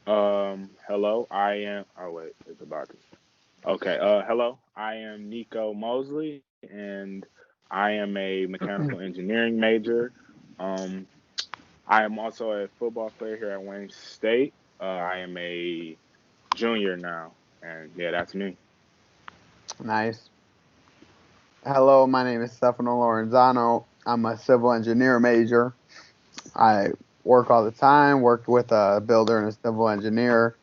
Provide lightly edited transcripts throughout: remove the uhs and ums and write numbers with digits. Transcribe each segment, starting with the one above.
Hello, I am. Oh wait, it's about to. Okay. Hello, I am Nico Mosley, and I am a mechanical engineering major. Um, I am also a football player here at Wayne State. I am a junior now, and yeah, that's me. Nice. Hello, my name is Stefano Lorenzano. I'm a civil engineer major. I work all the time, worked with a builder and a civil engineer,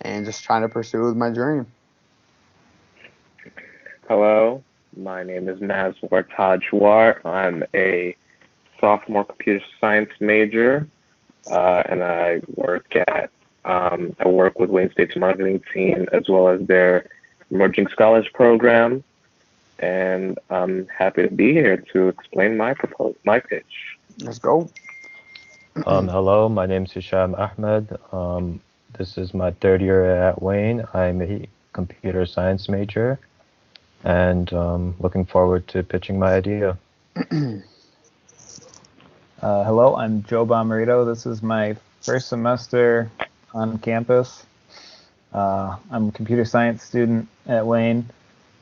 and just trying to pursue my dream. Hello, my name is Nazwar Tajwar. I'm a sophomore computer science major, and I work with Wayne State's marketing team as well as their emerging scholars program, and I'm happy to be here to explain my pitch. Let's go. Hello, my name's Hisham Ahmed. This is my third year at Wayne. I'm a computer science major and looking forward to pitching my idea. Hello, I'm Joe Bomarito. This is my first semester on campus. I'm a computer science student at Wayne.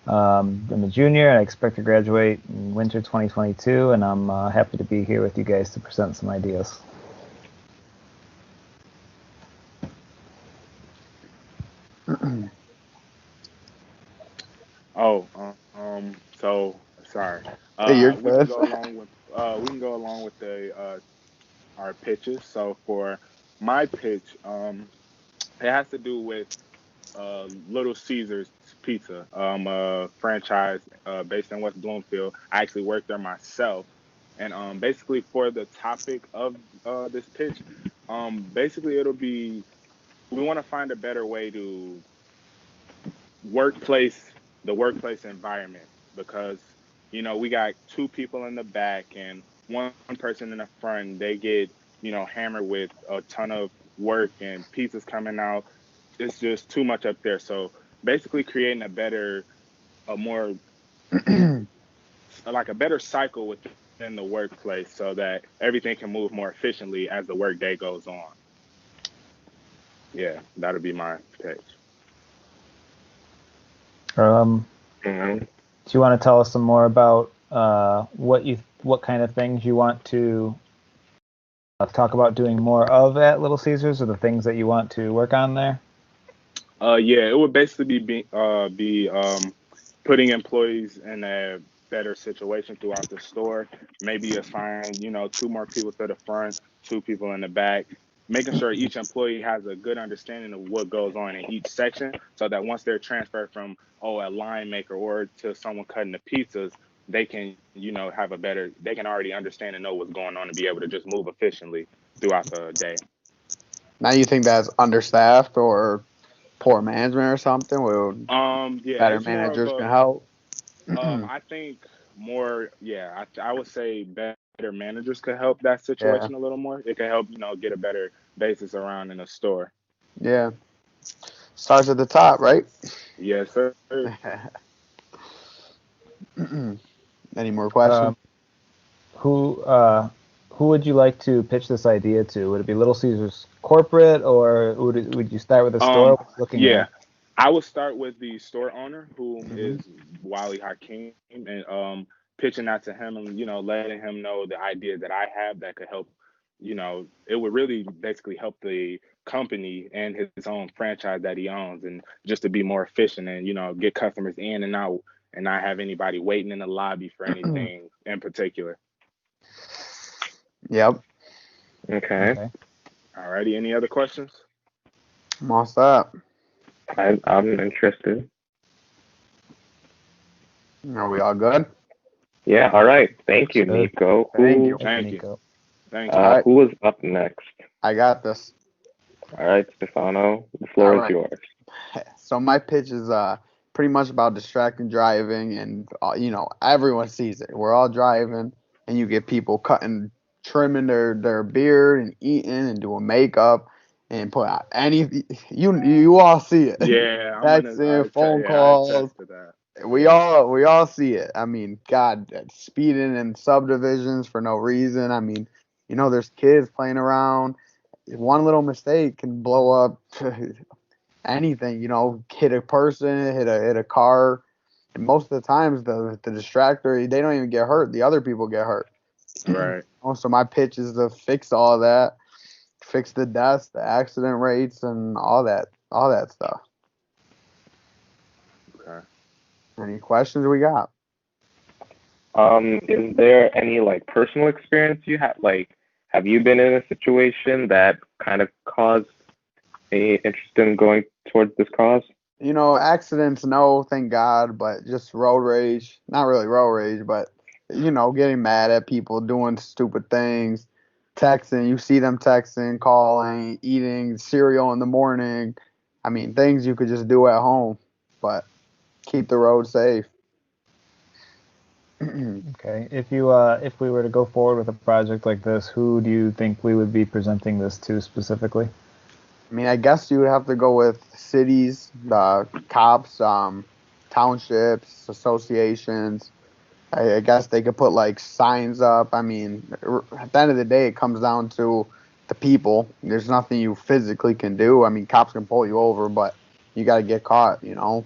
I'm a junior and I expect to graduate in winter 2022, and I'm happy to be here with you guys to present some ideas. Oh, so sorry. Hey, you're We can good. go along with the our pitches. So for my pitch, it has to do with Little Caesars Pizza, a franchise based in West Bloomfield. I actually worked there myself, and basically for the topic of this pitch, basically it'll be we want to find a better way to workplace the workplace environment because we got two people in the back and one person in the front. They get hammered with a ton of work and pizzas coming out. It's just too much up there. So basically creating a more like a better cycle within the workplace so that everything can move more efficiently as the workday goes on. Yeah, that'll be my pitch. Um, Mhm. do you want to tell us some more about what kind of things you want to talk about doing more of at Little Caesars, or the things that you want to work on there? Yeah, it would basically be putting employees in a better situation throughout the store. Maybe assign two more people to the front, two people in the back, making sure each employee has a good understanding of what goes on in each section, so that once they're transferred from a line maker or to someone cutting the pizzas, they can have they can already understand and know what's going on and be able to just move efficiently throughout the day. Now you think that's understaffed or poor management or something? Where Yeah, better it's more of managers can a help? I think more, yeah, I would say better managers could help that situation a Yeah, little more. It could help, get a better basis around in a store. yeah. Starts at the top, right? Yes, sir. Any more questions? Um, who uh, who would you like to pitch this idea to? Would it be Little Caesars corporate, or would you start with a store looking Yeah, at? I would start with the store owner, who Hmm. is Wally Hakeem, and pitching that to him and letting him know the ideas that I have that could help. It would really basically help the company and his own franchise that he owns, and just to be more efficient and get customers in and out, and not have anybody waiting in the lobby for anything in particular. Yep. Okay, Okay. Alrighty, any other questions? I'm all set. I'm interested. Are we all good? Yeah, all right. Thank Looks you, good. Nico. Thank you. Thank you, Thank you, Nico. thank All you. right. Who was up next? I got this. All right, Stefano, the All floor is right. yours. So my pitch is pretty much about distracting driving, and everyone sees it. We're all driving, and you get people cutting, trimming their beard and eating and doing makeup and put out any you all see it. Yeah, Texting, phone I attest calls. to that. We all see it. I mean, God, speeding in subdivisions for no reason. I mean, there's kids playing around. one little mistake can blow up anything. You know, hit a person, hit a car. And most of the times, the distractor, they don't even get hurt. The other people get hurt. Right. So my pitch is to fix all that, fix the deaths, the accident rates, and all that stuff. Okay. Any questions we got? Is there any like personal experience you have? Like, have you been in a situation that kind of caused a interest in going towards this cause? You know, accidents, no, thank God, but just road rage. Not really road rage, but, you know, getting mad at people doing stupid things, texting. You see them texting, calling, eating cereal in the morning. I mean, things you could just do at home, but keep the road safe. Okay. If we were to go forward with a project like this, who do you think we would be presenting this to specifically? I mean, I guess you would have to go with cities, the cops, townships, associations. I guess they could put like signs up. I mean, at the end of the day, it comes down to the people. There's nothing you physically can do. I mean, cops can pull you over, but you got to get caught, you know?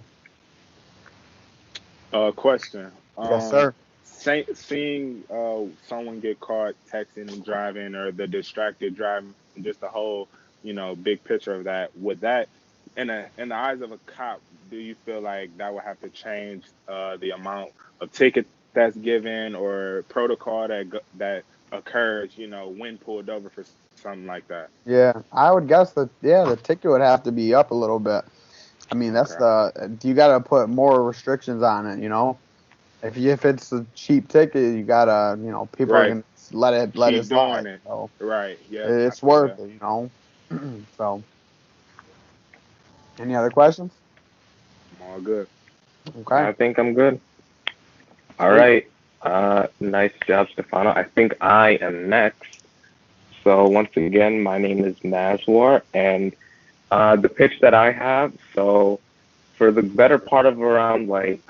Question. Yes, sir. Seeing someone get caught texting and driving, or the distracted driving, just the whole, big picture of that. Would that, in the eyes of a cop, do you feel like that would have to change the amount of ticket that's given, or protocol that occurs, when pulled over for something like that? Yeah, I would guess that, yeah, the ticket would have to be up a little bit. I mean, Okay. you got to put more restrictions on it, you know? If it's a cheap ticket, you gotta, people are Right. gonna let it Keep slide. doing it. So Right. Yep. I it's feel worth that. it, you know. So, any other questions? I'm all good. Okay. I think I'm good. All Sweet. right. Nice job, Stefano. I think I am next. So once again, my name is Maswar, and the pitch that I have. So for the better part of around like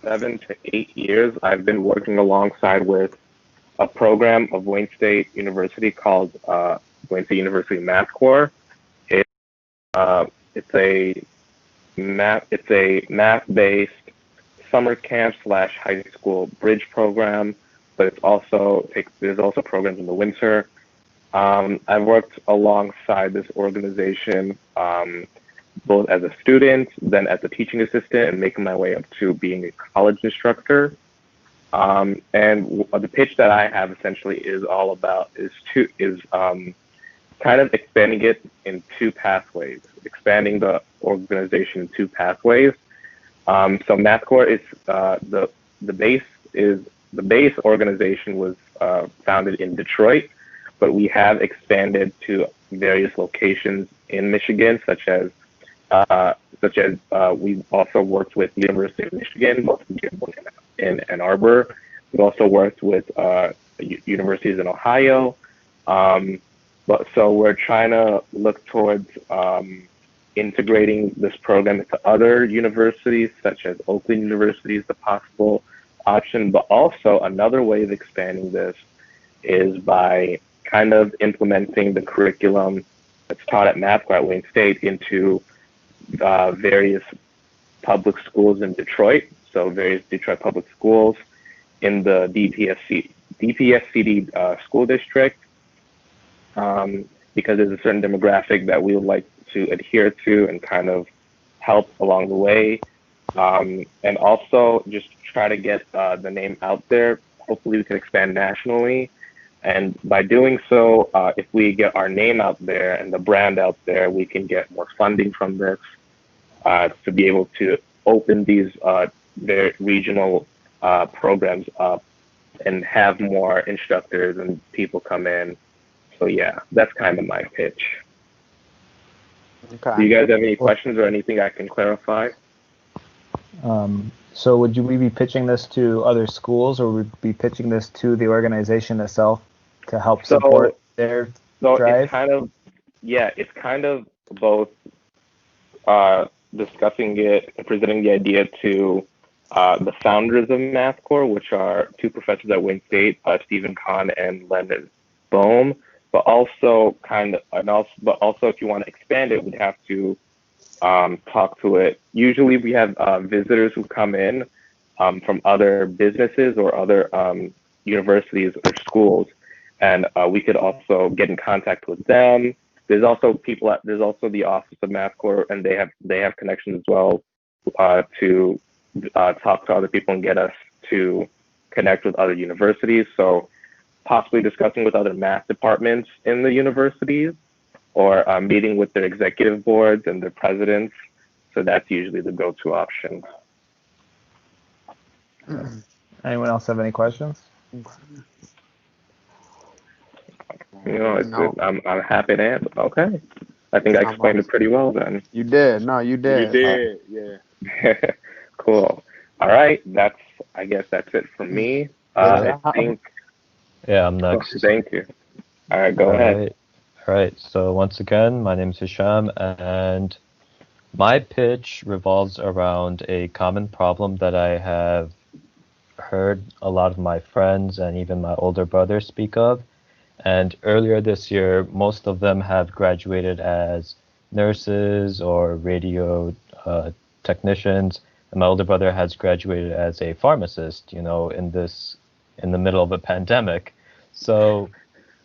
7 to 8 years, I've been working alongside with a program of Wayne State University called Wayne State University Math Corps. It, it's a math-based summer camp slash high school bridge program, but there's also programs in the winter. I've worked alongside this organization both as a student, then as a teaching assistant, and making my way up to being a college instructor. And the pitch that I have essentially is all about is kind of expanding it in two pathways, expanding the organization in two pathways. So MathCore is the base is the base organization was founded in Detroit, but we have expanded to various locations in Michigan, we've also worked with University of Michigan, in Ann Arbor. We've also worked with universities in Ohio. But so we're trying to look towards integrating this program into other universities, such as Oakland University is the possible option. But also another way of expanding this is by kind of implementing the curriculum that's taught at MathCore at Wayne State into various public schools in Detroit. So various Detroit public schools in the DPSCD school district, because there's a certain demographic that we would like to adhere to and kind of help along the way. And also just try to get the name out there. Hopefully we can expand nationally. And by doing so, if we get our name out there and the brand out there, we can get more funding from this to be able to open these their regional programs up and have more instructors and people come in. So yeah, that's kind of my pitch. Do Okay. you guys have any questions or anything I can clarify? So would we be pitching this to other schools, or would we be pitching this to the organization itself to help support their drive? It's kind of both discussing it and presenting the idea to the founders of Math Corps, which are two professors at Wayne State, Stephen Kahn and Leonard Bohm. but also but also if you want to expand it, we'd have to talk to it. Usually we have visitors who come in from other businesses or other universities or schools, and we could also get in contact with them. There's also there's also the Office of Math Corps, and they have connections as well to talk to other people and get us to connect with other universities. So possibly discussing with other math departments in the universities, or meeting with their executive boards and their presidents. So that's usually the go-to option. Anyone else have any questions? No. I'm happy to answer. Okay. I think I explained it pretty well then. You did. No, you did. You did, yeah. Cool. All right. I guess that's it for me. I think. Yeah, I'm next. Thank you. All right, go ahead. All right. So once again, my name is Hisham, and my pitch revolves around a common problem that I have heard a lot of my friends and even my older brother speak of. And earlier this year, most of them have graduated as nurses or radio technicians, and my older brother has graduated as a pharmacist, in the middle of a pandemic. So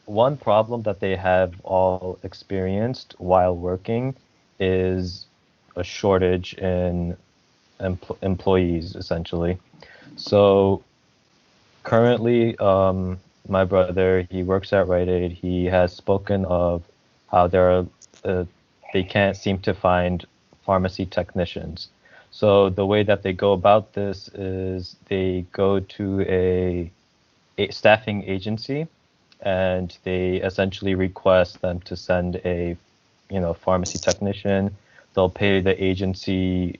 one problem that they have all experienced while working is a shortage in employees, essentially. So currently, my brother, he works at Rite Aid. He has spoken of how they can't seem to find pharmacy technicians. So the way that they go about this is they go to a staffing agency, and they essentially request them to send a pharmacy technician. They'll pay the agency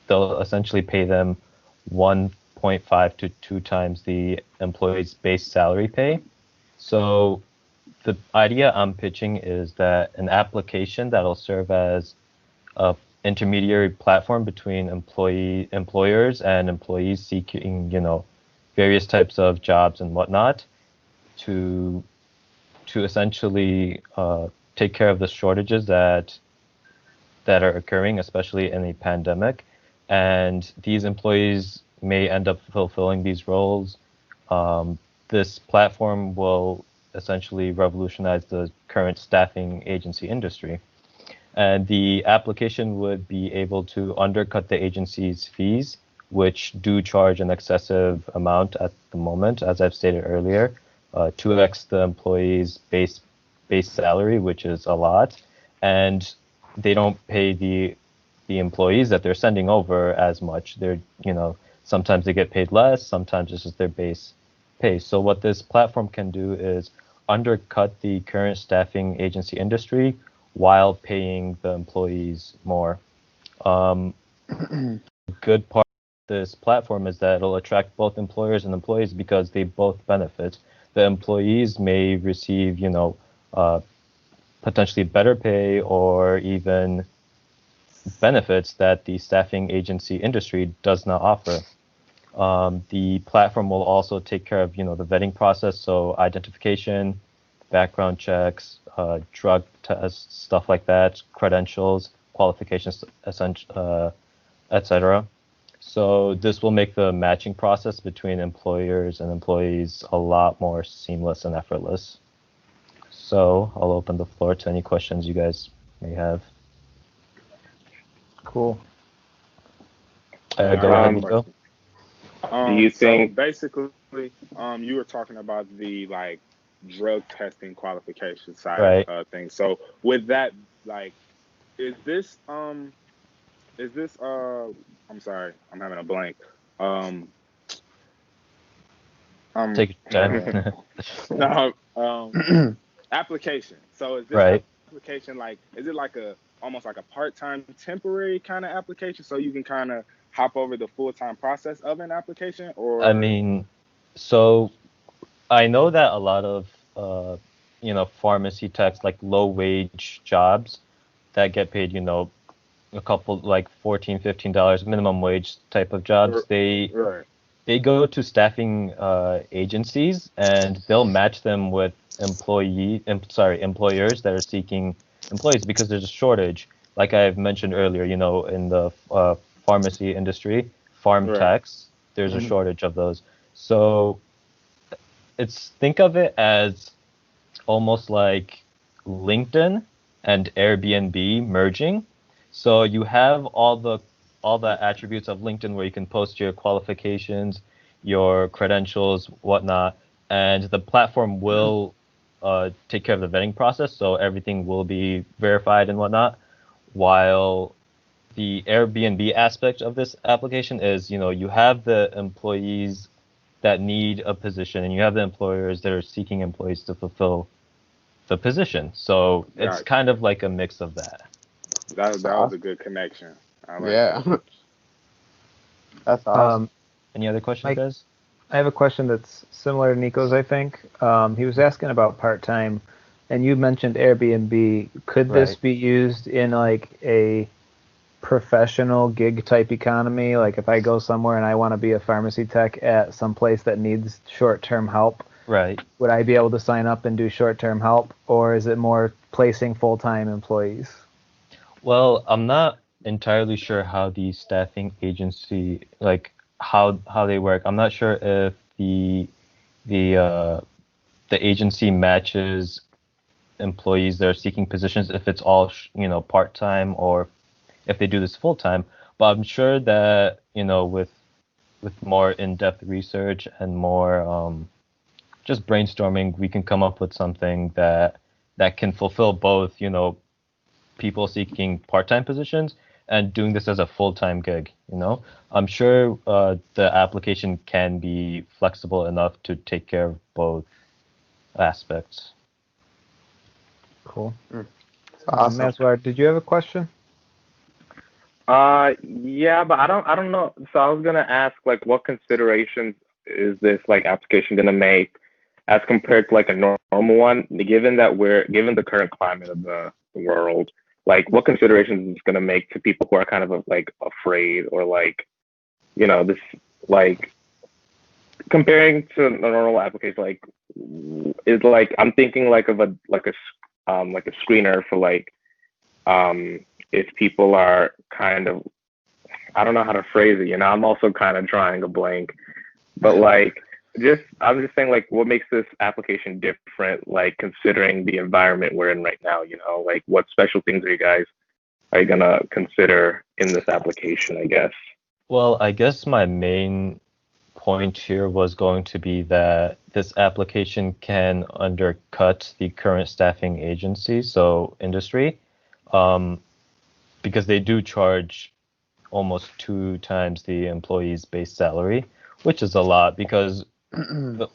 they'll essentially pay them 1.5 to 2 times the employee's base salary pay. So the idea I'm pitching is that an application that'll serve as a intermediary platform between employers and employees seeking, various types of jobs and whatnot, to essentially take care of the shortages that are occurring, especially in a pandemic. And these employees may end up fulfilling these roles. This platform will essentially revolutionize the current staffing agency industry. And the application would be able to undercut the agency's fees, which do charge an excessive amount at the moment, as I've stated earlier, 2x the employee's base salary, which is a lot. And they don't pay the employees that they're sending over as much. They're, sometimes they get paid less, sometimes this is their base pay. So what this platform can do is undercut the current staffing agency industry while paying the employees more. Good part of this platform is that it'll attract both employers and employees because they both benefit. The employees may receive, potentially better pay or even benefits that the staffing agency industry does not offer. The platform will also take care of, the vetting process, so identification, background checks, drug tests, stuff like that, credentials, qualifications, etc. So this will make the matching process between employers and employees a lot more seamless and effortless. So I'll open the floor to any questions you guys may have. Cool. Go ahead, Nico. Do you think basically you were talking about the drug testing qualification side of things. So with that, is this I'm sorry, I'm having a blank. Take your time. No, application. So is this application is it almost like a part-time temporary kind of application, so you can kind of hop over the full-time process of an application? Or so I know that a lot of pharmacy techs, low-wage jobs that get paid, a couple $14, $15 minimum wage type of jobs, they they go to staffing agencies, and they'll match them with employers that are seeking employees because there's a shortage. Like I've mentioned earlier, in the pharmacy industry, farm Right. techs, there's a shortage of those. So think of it as almost like LinkedIn and Airbnb merging. So you have all the attributes of LinkedIn where you can post your qualifications, your credentials, whatnot, and the platform will take care of the vetting process, so everything will be verified and whatnot. While the Airbnb aspect of this application is, you have the employees that need a position, and you have the employers that are seeking employees to fulfill the position. So it's Gotcha. kind of like a mix of that. That was a good connection. I like Yeah. that. That's awesome. Any other questions, Mike? guys? I have a question that's similar to Nico's, I think. He was asking about part-time, and you mentioned Airbnb. Could this Right. be used in like a professional gig type economy? Like if I go somewhere and I want to be a pharmacy tech at some place that needs short-term help, Right. would I be able to sign up and do short-term help, or is it more placing full-time employees? Well, I'm not entirely sure how the staffing agency, like how they work. I'm not sure if the uh, the agency matches employees that are seeking positions, if it's all part-time, or if they do this full-time. But I'm sure that with more in-depth research and more just brainstorming, we can come up with something that can fulfill both, people seeking part-time positions and doing this as a full-time gig. I'm sure the application can be flexible enough to take care of both aspects. Cool. Awesome. Maswar, did you have a question? Yeah, but I don't know. So I was gonna ask, like, what considerations is this like application gonna make as compared to like a normal one, given the current climate of the world, like what considerations is it gonna make to people who are kind of like afraid, or like, this, like, comparing to a normal application, like, is like, I'm thinking like of a screener for like, if people are kind of, I don't know how to phrase it, I'm also kind of drawing a blank, but like, I'm just saying, like, what makes this application different, like considering the environment we're in right now, like what special things are you gonna consider in this application, I guess? Well, I guess my main point here was going to be that this application can undercut the current staffing agency, so industry, because they do charge almost 2 times the employee's base salary, which is a lot. Because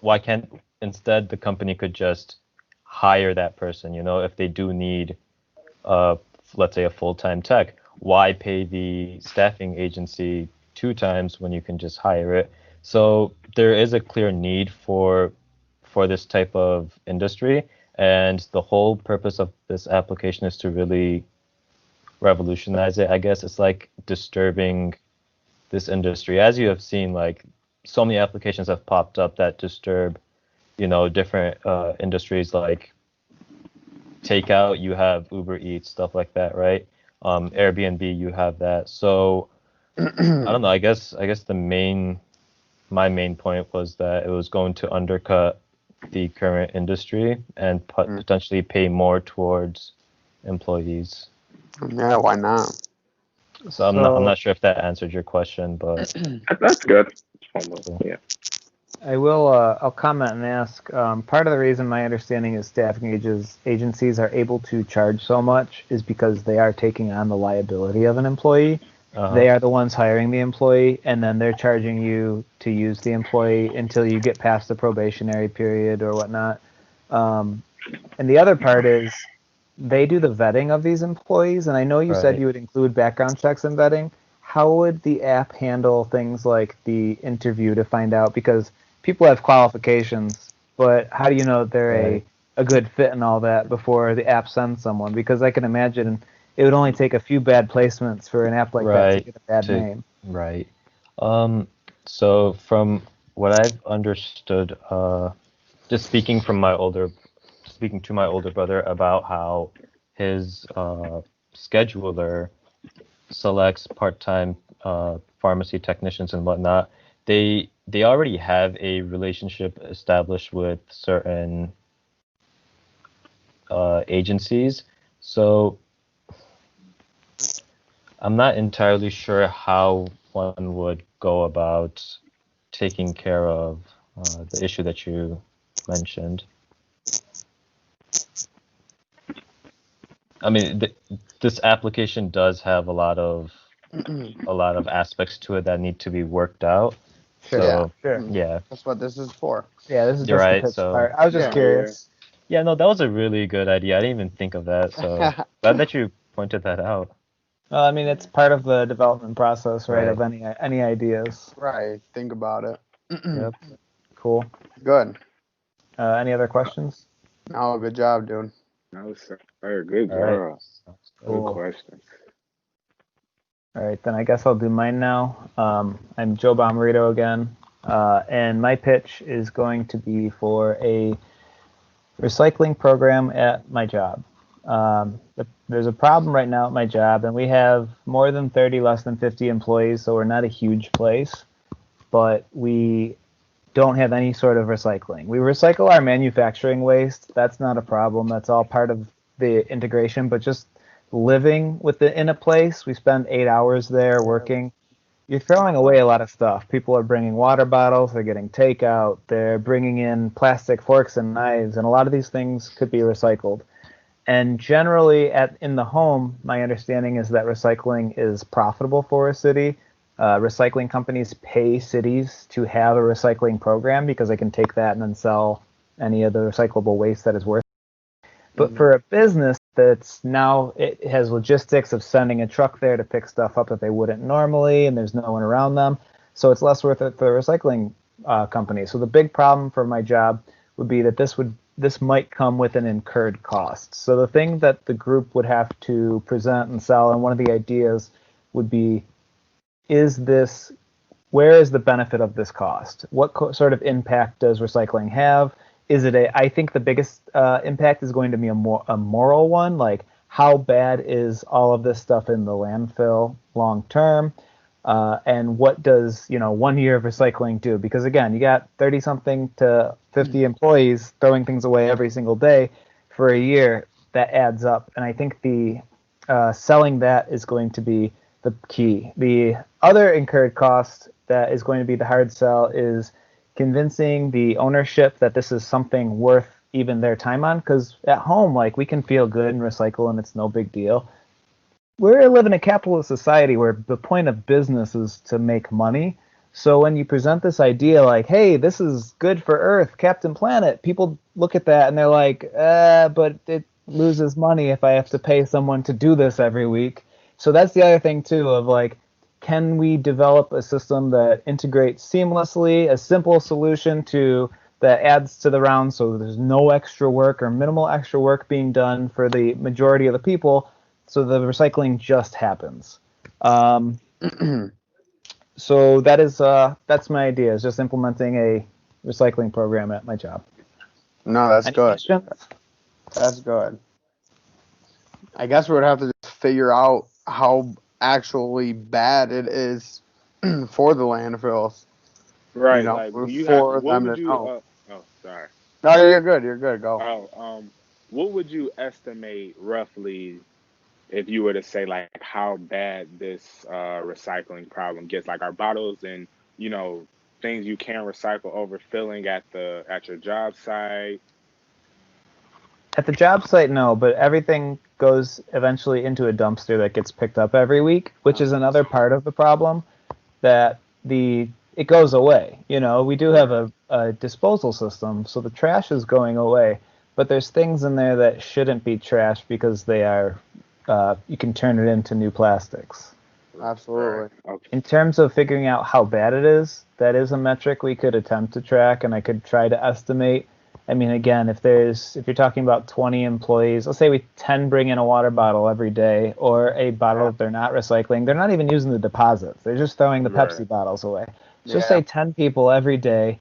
why can't instead the company could just hire that person? If they do need, let's say, a full-time tech, why pay the staffing agency 2 times when you can just hire it? So there is a clear need for this type of industry, and the whole purpose of this application is to really revolutionize it. I guess it's like disturbing this industry. As you have seen, like, so many applications have popped up that disturb, different industries, like takeout, you have Uber Eats, stuff like that, right? Airbnb, you have that. So I don't know. I guess my main point was that it was going to undercut the current industry and potentially pay more towards employees. Yeah, why not? So I'm not sure if that answered your question, but That's good. Yeah. I'll comment and ask. Part of the reason my understanding is staffing agencies are able to charge so much is because they are taking on the liability of an employee. They are the ones hiring the employee, and then they're charging you to use the employee until you get past the probationary period or whatnot. And the other part is they do the vetting of these employees, and I know you said Right. you would include background checks and vetting. How would the app handle things like the interview to find out? Because people have qualifications, but how do you know they're Right. a good fit and all that before the app sends someone? Because I can imagine it would only take a few bad placements for an app like that to Right. get a bad name. Right. So from what I've understood, just speaking to my older brother about how his scheduler selects part-time pharmacy technicians and whatnot. They already have a relationship established with certain agencies, so I'm not entirely sure how one would go about taking care of the issue that you mentioned. I mean, this application does have a lot of aspects to it that need to be worked out. Sure. So Sure. yeah, That's what this is for. Yeah, this is you're just the right. pitch So part. I was just Yeah. curious. yeah, no, that was a really good idea. I didn't even think of that. So glad that you pointed that out. Well, I mean, it's part of the development process, right? Right. Of any ideas. Right. Think about it. Yep. Cool. Good. Any other questions? No, good job, dude. No, sir. Good All right. job. Sounds good. Good Cool. questions. All right, then I guess I'll do mine now. I'm Joe Bomarito again, and my pitch is going to be for a recycling program at my job. There's a problem right now at my job, and we have more than 30, less than 50 employees, so we're not a huge place, but we don't have any sort of recycling. We recycle our manufacturing waste. That's not a problem. That's all part of the integration, but just living in a place, we spend 8 hours there working. You're throwing away a lot of stuff. People are bringing water bottles, they're getting takeout, they're bringing in plastic forks and knives, and a lot of these things could be recycled. And generally, in the home, my understanding is that recycling is profitable for a city. Recycling companies pay cities to have a recycling program because they can take that and then sell any of the recyclable waste that is worth. But for a business that's now, it has logistics of sending a truck there to pick stuff up that they wouldn't normally, and there's no one around them. So it's less worth it for the recycling company. So the big problem for my job would be that this might come with an incurred cost. So the thing that the group would have to present and sell, and one of the ideas would be, where is the benefit of this cost? What sort of impact does recycling have? I think the biggest impact is going to be a moral one, like how bad is all of this stuff in the landfill long term? And what does 1 year of recycling do? Because again, you got 30 something to 50 employees throwing things away every single day for a year. That adds up, and I think the selling that is going to be the key. The other incurred cost that is going to be the hard sell is convincing the ownership that this is something worth even their time on. Because at home, like, we can feel good and recycle and it's no big deal. We live in a capitalist society where the point of business is to make money. So when you present this idea like, hey, this is good for Earth, Captain Planet, people look at that and they're like, but it loses money if I have to pay someone to do this every week. So that's the other thing too, of like, can we develop a system that integrates seamlessly, a simple solution that adds to the round so there's no extra work or minimal extra work being done for the majority of the people, so the recycling just happens. So that's my idea, is just implementing a recycling program at my job. No, that's Any good. questions? That's good. I guess we would have to just figure out how actually bad it is for the landfills. Right. You know, Like, do you have? for What them would to you? know. Oh, sorry. No, you're good. You're good. Go. What would you estimate roughly if you were to say like how bad this recycling problem gets? Like, our bottles and things you can recycle overfilling at your job site. At the job site, no, but everything goes eventually into a dumpster that gets picked up every week, which is another part of the problem, that it goes away. We do have a disposal system, so the trash is going away, but there's things in there that shouldn't be trash because they are, you can turn it into new plastics. Absolutely. Okay. In terms of figuring out how bad it is, that is a metric we could attempt to track, and I could try to estimate. I mean, again, if you're talking about 20 employees, let's say 10 bring in a water bottle every day, or a bottle that they're not recycling. They're not even using the deposits. They're just throwing the Right. Pepsi bottles away. Just Yeah. say 10 people every day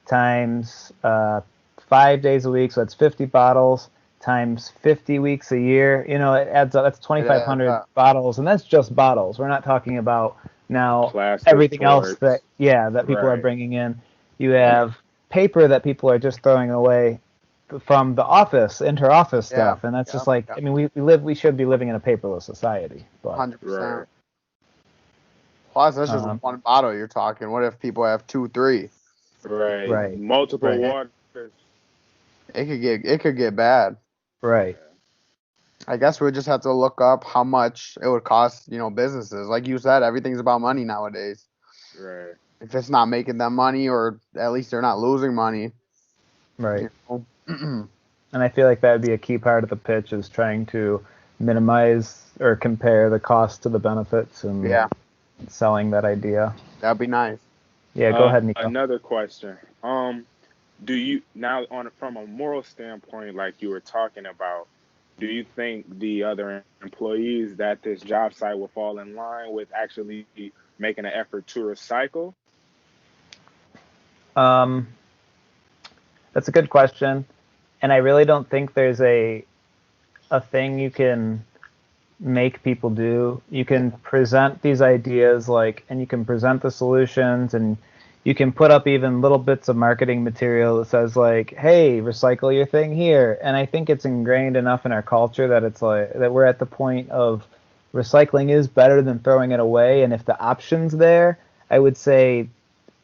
times 5 days a week, so that's 50 bottles times 50 weeks a year. You know, it adds up. That's It adds 2,500 up. bottles, and that's just bottles. We're not talking about now Plastic everything else torts. that people are Right. bringing in. You have paper that people are just throwing away from the office, inter-office Yeah. stuff, and that's just Yep. like, Yep. I mean, we should be living in a paperless society, but 100%. Right. Plus, that's just um, one bottle you're talking. What if people have 2, 3? Right. right, Multiple right, waters. It could get bad. right. I guess we just have to look up how much it would cost, businesses. Like you said, everything's about money nowadays. Right. If it's not making them money, or at least they're not losing money, Right. you know. And I feel like that would be a key part of the pitch is trying to minimize or compare the cost to the benefits and Yeah, selling that idea. that'd be nice. Yeah, go ahead, Nico. Another question. Do you now on from a moral standpoint, like you were talking about, do you think the other employees that this job site will fall in line with actually making an effort to recycle? Um, that's a good question, and I really don't think there's a thing you can make people do. You can present these ideas and you can present the solutions, and you can put up even little bits of marketing material that says like, hey, recycle your thing here. And I think it's ingrained enough in our culture that it's like that we're at the point of recycling is better than throwing it away. And if the option's there, I would say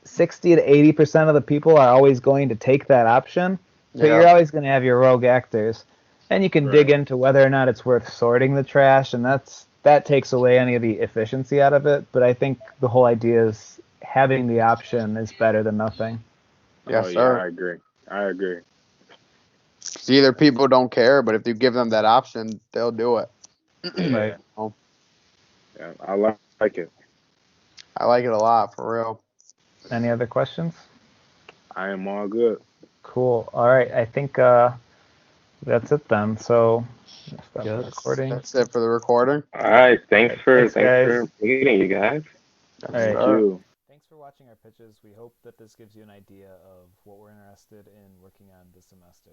60 to 80% of the people are always going to take that option. So Yeah, you're always going to have your rogue actors. And you can dig Right. into whether or not it's worth sorting the trash, and that takes away any of the efficiency out of it. But I think the whole idea is having the option is better than nothing. Oh yes, yeah, sir. I agree. I agree. It's either people don't care, but if you give them that option, they'll do it. Yeah. Right. Oh, Yeah. I like it. I like it a lot, for real. Any other questions? I am all good. Cool. All right. I think that's it then. So stop the Yes. recording. That's it for the recording. All right. Thanks for Thanks, guys. meeting you guys. Yes, All right. Thank sir. you. Thanks for watching our pitches. We hope that this gives you an idea of what we're interested in working on this semester.